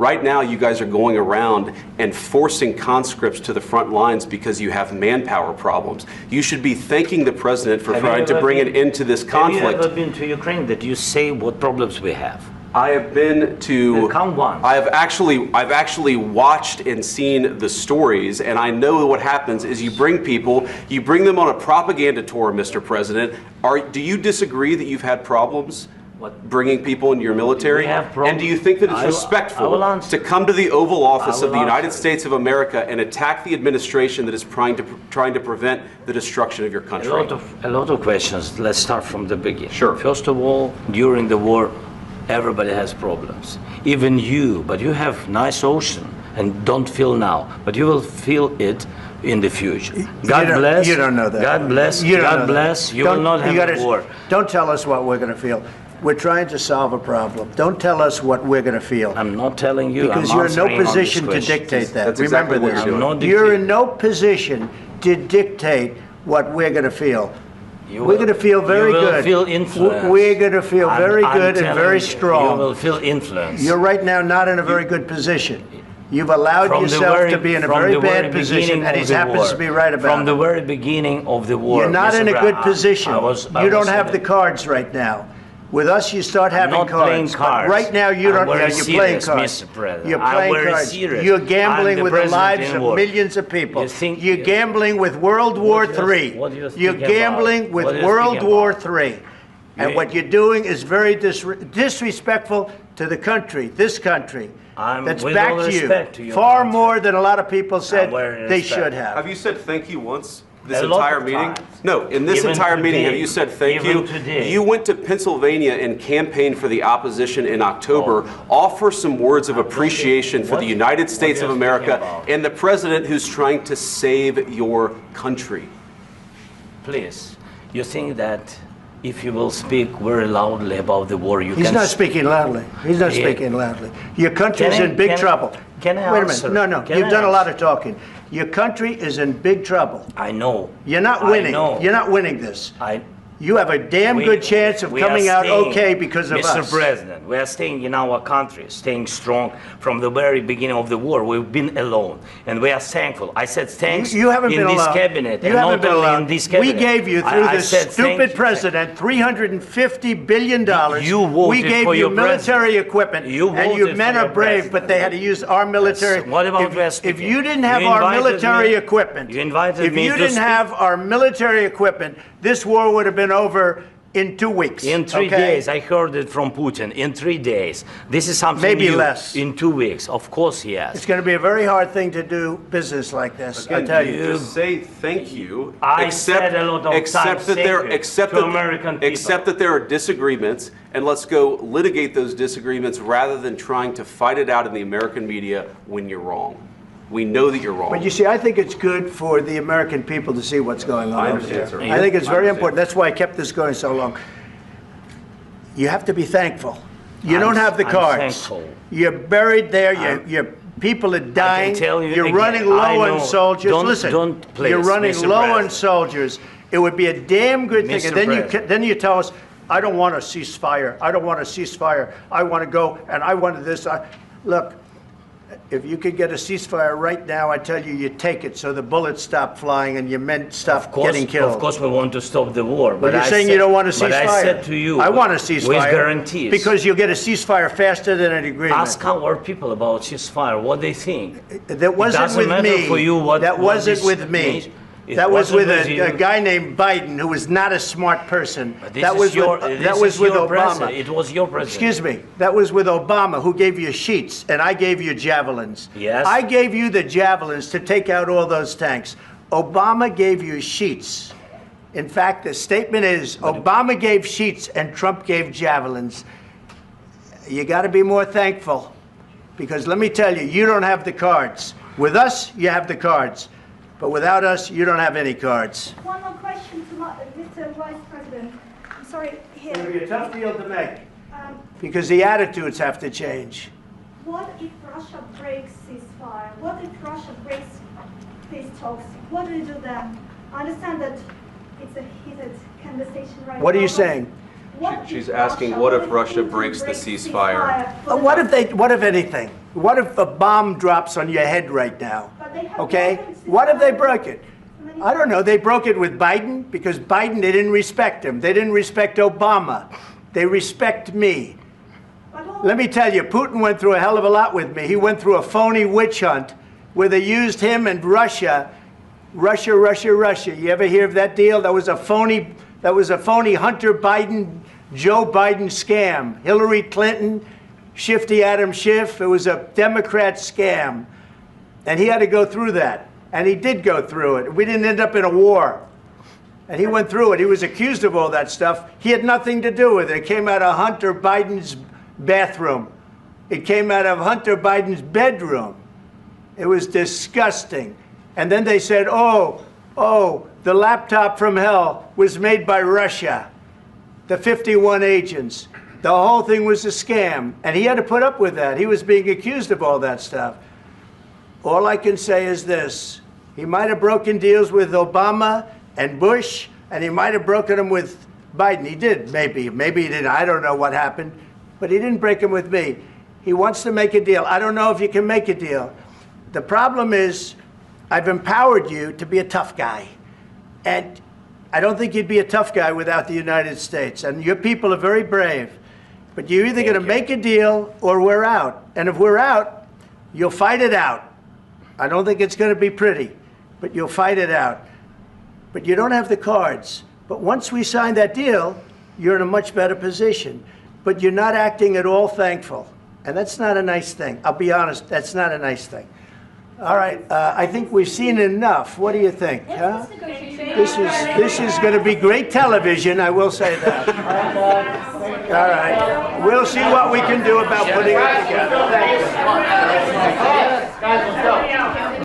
Right now, you guys are going around and forcing conscripts to the front lines because you have manpower problems. You should be thanking the president for trying to bring an end to this conflict. Have you ever been to Ukraine that you say what problems we have? I have been to. Count one. I've actually watched and seen the stories, and I know what happens is you bring them on a propaganda tour, Mr. President. Do you disagree that you've had problems? Bringing people into your military? And do you think that it's respectful to come to the Oval Office of the United States of America and attack the administration that is trying to prevent the destruction of your country? A lot of questions. Let's start from the beginning. Sure. First of all, during the war, everybody has problems. Even you, but you have nice ocean and don't feel now, but you will feel it in the future. God bless. You don't know that. God bless. God bless. You will not have a war. Don't tell us what we're going to feel. We're trying to solve a problem. Don't tell us what we're going to feel. I'm not telling you. Because you're in no position to dictate that. That's Remember exactly this. You're in no position to dictate what we're going to feel. We're going to feel very good. You will feel influence. We're going to feel very good and very strong. You will feel influence. You're right now not in a very good position. You've allowed yourself to be in a very bad position, and he happens to be right about it. From the very beginning of the war. You're not in a good position. You don't have the cards right now. With us, you start having cards. Playing cards. But right now, you don't. You're playing cards. Mr. President. You're playing cards. Serious. You're gambling with the lives of millions of people. You're gambling with World War III. You're gambling with World War III. And what you're doing is very disrespectful to the country, this country. That's back to you. Far more than a lot of people said they should have. Have you said thank you once? This entire meeting? No, in this entire meeting, have you said thank you? You went to Pennsylvania and campaigned for the opposition in October. Offer some words of appreciation for the United States of America and the president who's trying to save your country. Please, you think that if you will speak very loudly about the war, you can... He's not speaking loudly. He's not speaking loudly. Your country is in big trouble. Can I Wait a minute. No, no. You've done a lot of talking. Your country is in big trouble. I know. You're not winning. You're not winning this. You have a damn good chance of coming out okay because of us. Mr. President, we are staying in our country, staying strong from the very beginning of the war. We've been alone, and we are thankful. I said thanks you haven't been in this alone. cabinet. You haven't been alone. In this cabinet. We gave you, through this stupid president, $350 billion. We gave you military equipment, and your men are brave, but they had to use our military. What about if you didn't have our military equipment, if you didn't have our military equipment, this war would have been over in 2 weeks. In 3 days. I heard it from Putin. In 3 days. This is something maybe new. Less. In 2 weeks. Of course, yes. It's going to be a very hard thing to do business like this. Again, I tell you. Just say thank you. I said a lot of times except that there are disagreements, and let's go litigate those disagreements rather than trying to fight it out in the American media when you're wrong. We know that you're wrong. But you see, I think it's good for the American people to see what's going on. I understand, sir. I think it's very important. That's why I kept this going so long. You have to be thankful. You don't have the cards. Thankful. You're buried there. Your people are dying. I can tell you you're again, running low on soldiers. Listen, you're running low on soldiers. It would be a damn good thing. And then you tell us, I don't want a ceasefire. I don't want a ceasefire. I want to go and I want this. Look. If you could get a ceasefire right now, I tell you, you take it so the bullets stop flying and your men stop getting killed. Of course, we want to stop the war. But you're saying you don't want a ceasefire. But I said to you, I want a ceasefire. With guarantees. Because you'll get a ceasefire faster than an agreement. Ask our people about ceasefire, what they think. That wasn't with me. That wasn't with me. That was with a guy named Biden, who was not a smart person. That was with Obama. It was your president. Excuse me. That was with Obama, who gave you sheets, and I gave you javelins. Yes. I gave you the javelins to take out all those tanks. Obama gave you sheets. In fact, the statement is Obama gave sheets and Trump gave javelins. You got to be more thankful, because let me tell you, you don't have the cards. With us, you have the cards. But without us, you don't have any cards. One more question to Mr. Vice President. I'm sorry, here. It's going to be a tough deal to make, because the attitudes have to change. What if Russia breaks ceasefire? What if Russia breaks peace talks? What do you do then? I understand that it's a heated conversation right now. What are you saying? She's asking, what if Russia breaks the ceasefire? What if anything? What if a bomb drops on your head right now? But they have Okay? broken What if they ceasefire. broke it? I don't know. They broke it with Biden because Biden, they didn't respect him. They didn't respect Obama. They respect me. But all- Let me tell you, Putin went through a hell of a lot with me. He went through a phony witch hunt where they used him and Russia. Russia. You ever hear of that deal? That was a phony Hunter Biden, Joe Biden scam. Hillary Clinton, Shifty Adam Schiff. It was a Democrat scam. And he had to go through that. And he did go through it. We didn't end up in a war. And he went through it. He was accused of all that stuff. He had nothing to do with it. It came out of Hunter Biden's bathroom. It came out of Hunter Biden's bedroom. It was disgusting. And then they said, oh, the laptop from hell was made by Russia. The 51 agents. The whole thing was a scam. And he had to put up with that. He was being accused of all that stuff. All I can say is this. He might have broken deals with Obama and Bush, and he might have broken them with Biden. He did, maybe. Maybe he didn't. I don't know what happened. But he didn't break them with me. He wants to make a deal. I don't know if you can make a deal. The problem is, I've empowered you to be a tough guy. And I don't think you'd be a tough guy without the United States. And your people are very brave. But you're either going to make a deal or we're out. And if we're out, you'll fight it out. I don't think it's going to be pretty, but you'll fight it out. But you don't have the cards. But once we sign that deal, you're in a much better position. But you're not acting at all thankful. And that's not a nice thing. I'll be honest, that's not a nice thing. All right, I think we've seen enough. What do you think? Huh? This is going to be great television, I will say that. All right, we'll see what we can do about putting it together. Thank you.